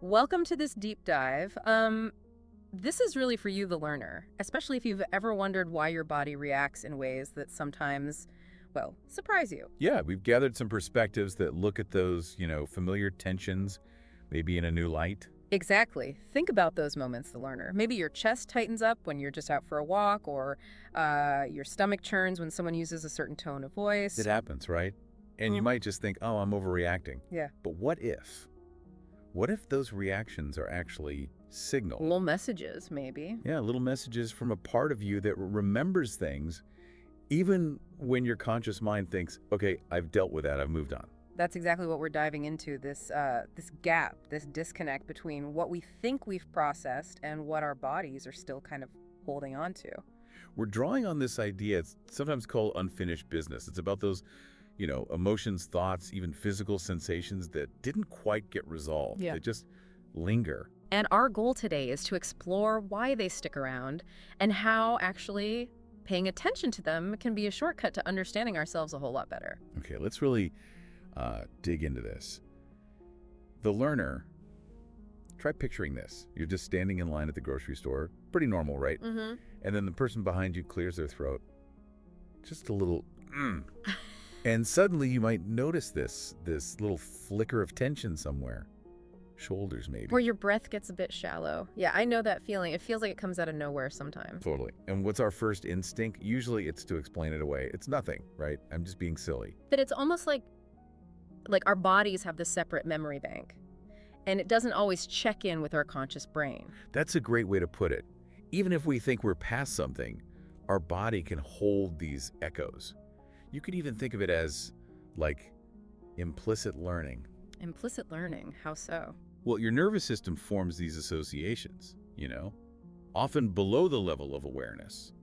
Welcome to this deep dive. This is really for you, the learner, especially if you've ever wondered why your body reacts in ways that sometimes, well, surprise you. Yeah, we've gathered some perspectives that look at those, familiar tensions, maybe in a new light. Exactly. Think about those moments, the learner. Maybe your chest tightens up when you're just out for a walk, or your stomach churns when someone uses a certain tone of It voice. happens, right? And you Mhm. might just think, oh, I'm overreacting. Yeah. But what if? What if those reactions are actually signal? Little messages, maybe. Yeah, little messages from a part of you that remembers things, even when your conscious mind thinks, okay, I've dealt with that, I've moved on. That's exactly what we're diving into, this gap, this disconnect between what we think we've processed and what our bodies are still kind of holding on to. We're drawing on this idea, it's sometimes called unfinished business. It's about those emotions, thoughts, even physical sensations that didn't quite get resolved. Yeah. They just linger. And our goal today is to explore why they stick around and how actually paying attention to them can be a shortcut to understanding ourselves a whole lot better. Okay, let's really dig into this. The learner, try picturing this. You're just standing in line at the grocery store. Pretty normal, right? Mm-hmm. And then the person behind you clears their throat. Just a little, And suddenly you might notice this little flicker of tension somewhere. Shoulders, maybe. Where your breath gets a bit shallow. Yeah, I know that feeling. It feels like it comes out of nowhere sometimes. Totally. And what's our first instinct? Usually it's to explain it away. It's nothing, right? I'm just being silly. But it's almost like our bodies have this separate memory bank, and it doesn't always check in with our conscious brain. That's a great way to put it. Even if we think we're past something, our body can hold these echoes. You could even think of it as, like, implicit learning. Implicit learning, how so? Well, your nervous system forms these associations, often below the level of awareness.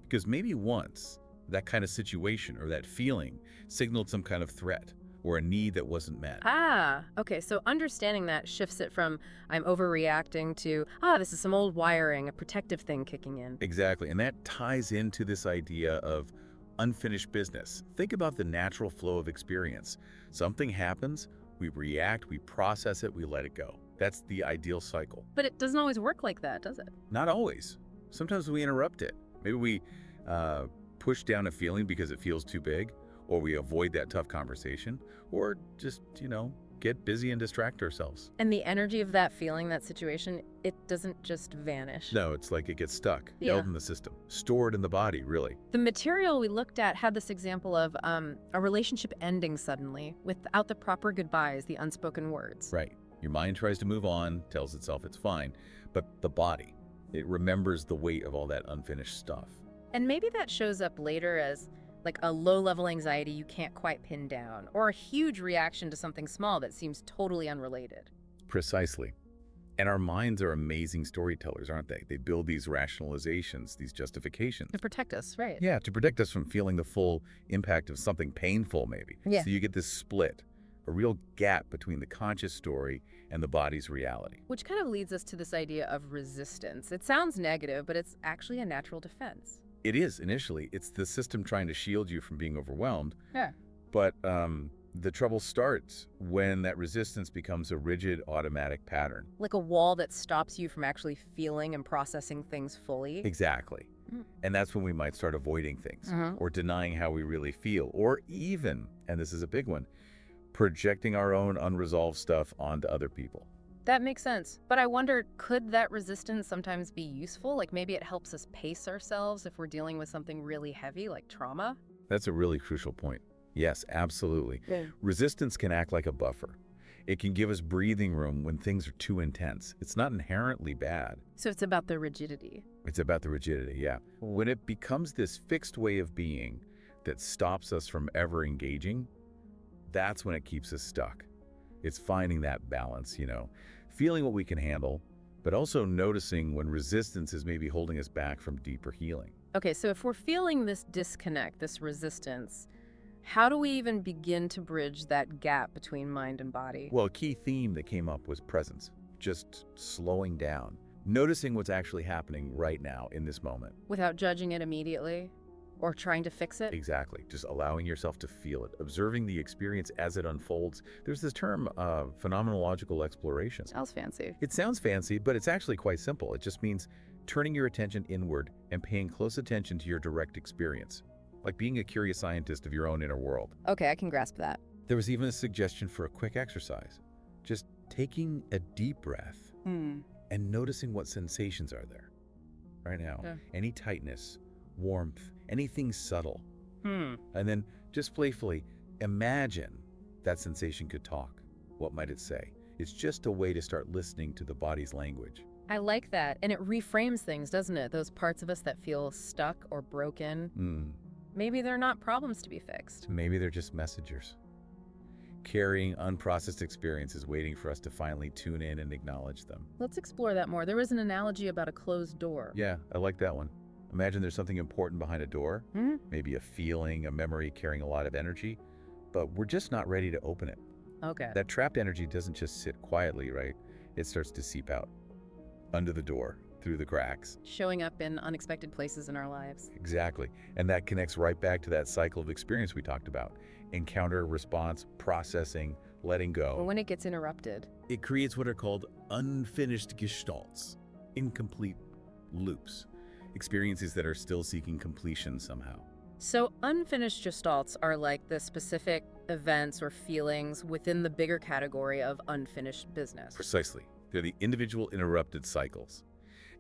Because maybe once that kind of situation or that feeling signaled some kind of threat or a need that wasn't met. Ah, okay, so understanding that shifts it from I'm overreacting to, this is some old wiring, a protective thing kicking in. Exactly. And that ties into this idea of unfinished business. Think about the natural flow of experience. Something happens, we react, we process it, we let it go. That's the ideal cycle. But it doesn't always work like that, does it? Not always. Sometimes we interrupt it. Maybe we push down a feeling because it feels too big, or we avoid that tough conversation, or just, get busy and distract ourselves. And the energy of that feeling, that situation, it doesn't just vanish. No, it's like it gets stuck, Yeah. held in the system, stored in the body, really. The material we looked at had this example of a relationship ending suddenly without the proper goodbyes, the unspoken words. Right. Your mind tries to move on, tells itself it's fine, but the body, it remembers the weight of all that unfinished stuff. And maybe that shows up later as like a low-level anxiety you can't quite pin down, or a huge reaction to something small that seems totally unrelated. Precisely. And our minds are amazing storytellers, aren't they? They build these rationalizations, these justifications. To protect us, right? Yeah, to protect us from feeling the full impact of something painful, maybe. Yeah. So you get this split, a real gap between the conscious story and the body's reality. Which kind of leads us to this idea of resistance. It sounds negative, but it's actually a natural defense. It is, initially. It's the system trying to shield you from being overwhelmed. Yeah. But the trouble starts when that resistance becomes a rigid, automatic pattern. Like a wall that stops you from actually feeling and processing things fully. Exactly. And that's when we might start avoiding things or denying how we really feel, or even, and this is a big one, projecting our own unresolved stuff onto other people. That makes sense. But I wonder, could that resistance sometimes be useful? Like maybe it helps us pace ourselves if we're dealing with something really heavy like trauma? That's a really crucial point. Yes, absolutely. Yeah. Resistance can act like a buffer. It can give us breathing room when things are too intense. It's not inherently bad. So it's about the rigidity. It's about the rigidity, yeah. When it becomes this fixed way of being that stops us from ever engaging, that's when it keeps us stuck. It's finding that balance, feeling what we can handle, but also noticing when resistance is maybe holding us back from deeper healing. Okay, so if we're feeling this disconnect, this resistance, how do we even begin to bridge that gap between mind and body? Well, a key theme that came up was presence, just slowing down, noticing what's actually happening right now in this moment. Without judging it immediately? or trying to fix it? Exactly. Just allowing yourself to feel it, observing the experience as it unfolds. There's this term, phenomenological exploration. Sounds fancy. It sounds fancy, but it's actually quite simple. It just means turning your attention inward and paying close attention to your direct experience, like being a curious scientist of your own inner world. Okay, I can grasp that. There was even a suggestion for a quick exercise. Just taking a deep breath and noticing what sensations are there. Right now, Yeah. any tightness, warmth, anything subtle. Hmm. And then just playfully imagine that sensation could talk. What might it say? It's just a way to start listening to the body's language. I like that. And it reframes things, doesn't it? Those parts of us that feel stuck or broken. Maybe they're not problems to be fixed. Maybe they're just messengers, carrying unprocessed experiences waiting for us to finally tune in and acknowledge them. Let's explore that more. There was an analogy about a closed door. Yeah, I like that one. Imagine there's something important behind a door, maybe a feeling, a memory carrying a lot of energy, but we're just not ready to open it. Okay. That trapped energy doesn't just sit quietly, right? It starts to seep out, under the door, through the cracks. Showing up in unexpected places in our lives. Exactly. And that connects right back to that cycle of experience we talked about. Encounter, response, processing, letting go. But when it gets interrupted. It creates what are called unfinished gestalts, incomplete loops, experiences that are still seeking completion somehow. So unfinished gestalts are like the specific events or feelings within the bigger category of unfinished business. Precisely. They're the individual interrupted cycles,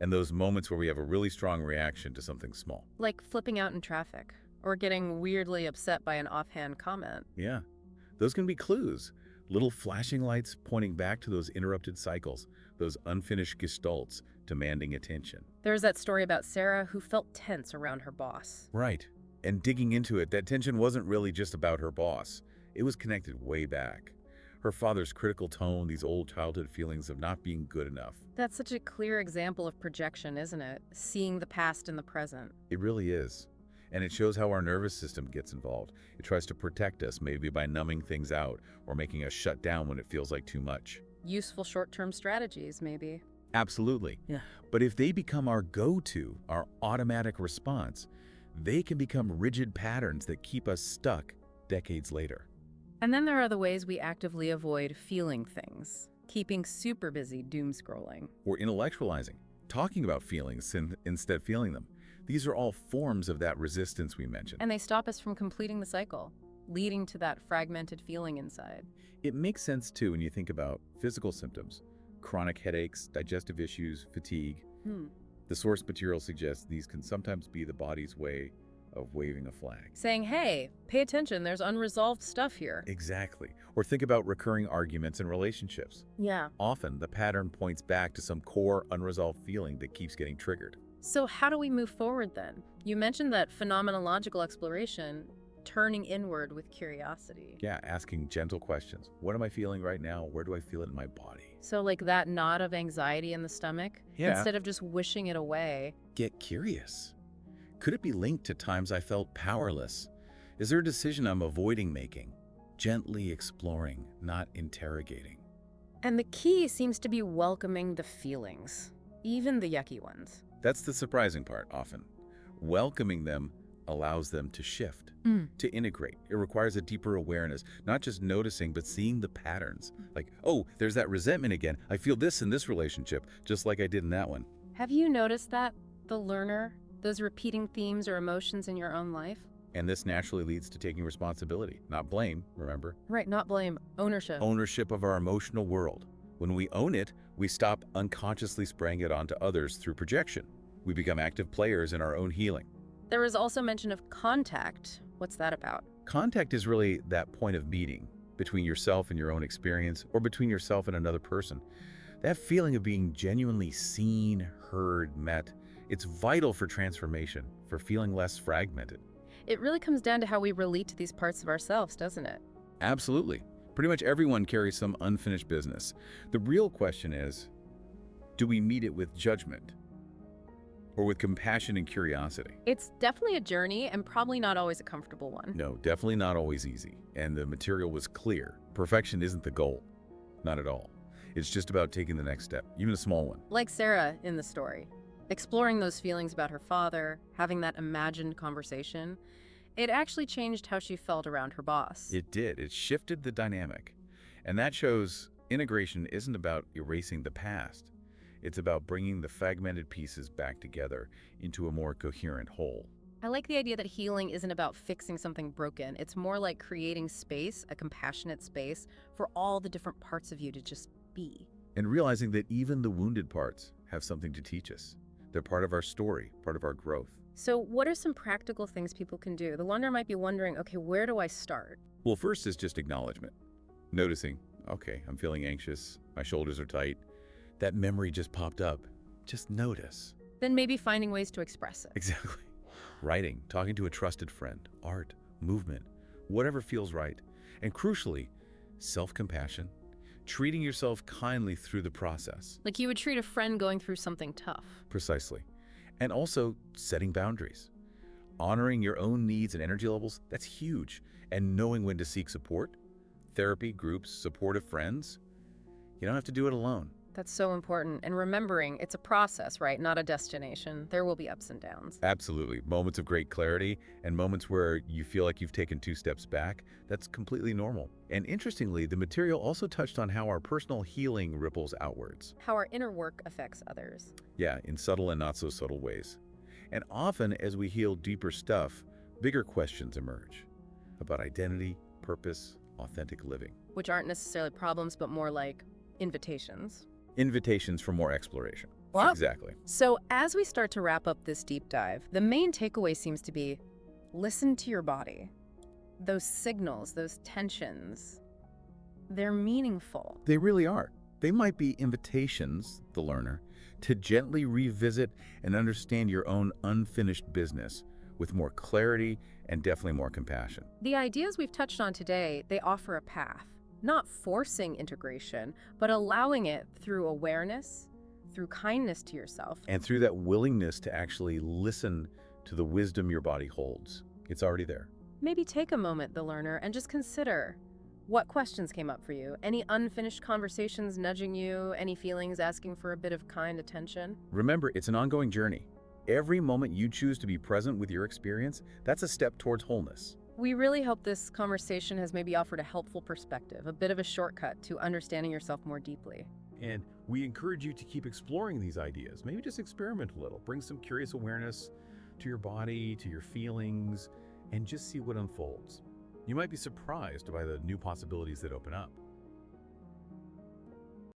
and those moments where we have a really strong reaction to something small. Like flipping out in traffic or getting weirdly upset by an offhand comment. Yeah, those can be clues, little flashing lights pointing back to those interrupted cycles, those unfinished gestalts demanding attention. There's that story about Sarah who felt tense around her boss. Right. And digging into it, that tension wasn't really just about her boss. It was connected way back. Her father's critical tone, these old childhood feelings of not being good enough. That's such a clear example of projection, isn't it? Seeing the past in the present. It really is. And it shows how our nervous system gets involved. It tries to protect us, maybe by numbing things out or making us shut down when it feels like too much. Useful short-term strategies, maybe. Absolutely. Yeah. But if they become our go-to, our automatic response, they can become rigid patterns that keep us stuck decades later. And then there are the ways we actively avoid feeling things. Keeping super busy doom scrolling. Or intellectualizing, talking about feelings instead feeling them. These are all forms of that resistance we mentioned. And they stop us from completing the cycle, leading to that fragmented feeling inside. It makes sense, too, when you think about physical symptoms, chronic headaches, digestive issues, fatigue. The source material suggests these can sometimes be the body's way of waving a flag. Saying, hey, pay attention, there's unresolved stuff here. Exactly. Or think about recurring arguments in relationships. Yeah. Often, the pattern points back to some core unresolved feeling that keeps getting triggered. So how do we move forward then? You mentioned that phenomenological exploration, turning inward with curiosity. Yeah, asking gentle questions. What am I feeling right now? Where do I feel it in my body? So like that knot of anxiety in the stomach? Yeah. Instead of just wishing it away. Get curious. Could it be linked to times I felt powerless? Is there a decision I'm avoiding making? Gently exploring, not interrogating. And the key seems to be welcoming the feelings, even the yucky ones. That's the surprising part, often. Welcoming them allows them to shift, to integrate. It requires a deeper awareness, not just noticing, but seeing the patterns. Like, oh, there's that resentment again. I feel this in this relationship, just like I did in that one. Have you noticed that, the learner, those repeating themes or emotions in your own life? And this naturally leads to taking responsibility, not blame, remember? Right, not blame, ownership. Ownership of our emotional world. When we own it, we stop unconsciously spraying it onto others through projection. We become active players in our own healing. There was also mention of contact. What's that about? Contact is really that point of meeting between yourself and your own experience, or between yourself and another person. That feeling of being genuinely seen, heard, met, it's vital for transformation, for feeling less fragmented. It really comes down to how we relate to these parts of ourselves, doesn't it? Absolutely. Pretty much everyone carries some unfinished business. The real question is, do we meet it with judgment or with compassion and curiosity? It's definitely a journey and probably not always a comfortable one. No, definitely not always easy. And the material was clear. Perfection isn't the goal. Not at all. It's just about taking the next step, even a small one. Like Sarah in the story. Exploring those feelings about her father, having that imagined conversation, it actually changed how she felt around her boss. It did. It shifted the dynamic. And that shows integration isn't about erasing the past. It's about bringing the fragmented pieces back together into a more coherent whole. I like the idea that healing isn't about fixing something broken. It's more like creating space, a compassionate space, for all the different parts of you to just be. And realizing that even the wounded parts have something to teach us. They're part of our story, part of our growth. So what are some practical things people can do? The learner might be wondering, okay, where do I start? Well, first is just acknowledgement. Noticing, okay, I'm feeling anxious, my shoulders are tight. That memory just popped up. Just notice. Then maybe finding ways to express it. Exactly. Writing, talking to a trusted friend, art, movement, whatever feels right. And crucially, self-compassion, treating yourself kindly through the process. Like you would treat a friend going through something tough. Precisely. And also setting boundaries. Honoring your own needs and energy levels, that's huge. And knowing when to seek support, therapy, groups, supportive friends, you don't have to do it alone. That's so important. And remembering it's a process, right? Not a destination. There will be ups and downs. Absolutely. Moments of great clarity and moments where you feel like you've taken 2 steps back, that's completely normal. And interestingly, the material also touched on how our personal healing ripples outwards. How our inner work affects others. Yeah, in subtle and not so subtle ways. And often as we heal deeper stuff, bigger questions emerge about identity, purpose, authentic living. Which aren't necessarily problems, but more like invitations. Invitations for more exploration. Well, exactly. So as we start to wrap up this deep dive, the main takeaway seems to be listen to your body. Those signals, those tensions, they're meaningful. They really are. They might be invitations, the learner, to gently revisit and understand your own unfinished business with more clarity and definitely more compassion. The ideas we've touched on today, they offer a path. Not forcing integration, but allowing it through awareness, through kindness to yourself. And through that willingness to actually listen to the wisdom your body holds. It's already there. Maybe take a moment, the learner, and just consider what questions came up for you. Any unfinished conversations nudging you? Any feelings asking for a bit of kind attention? Remember, it's an ongoing journey. Every moment you choose to be present with your experience, that's a step towards wholeness. We really hope this conversation has maybe offered a helpful perspective, a bit of a shortcut to understanding yourself more deeply. And we encourage you to keep exploring these ideas. Maybe just experiment a little. Bring some curious awareness to your body, to your feelings, and just see what unfolds. You might be surprised by the new possibilities that open up.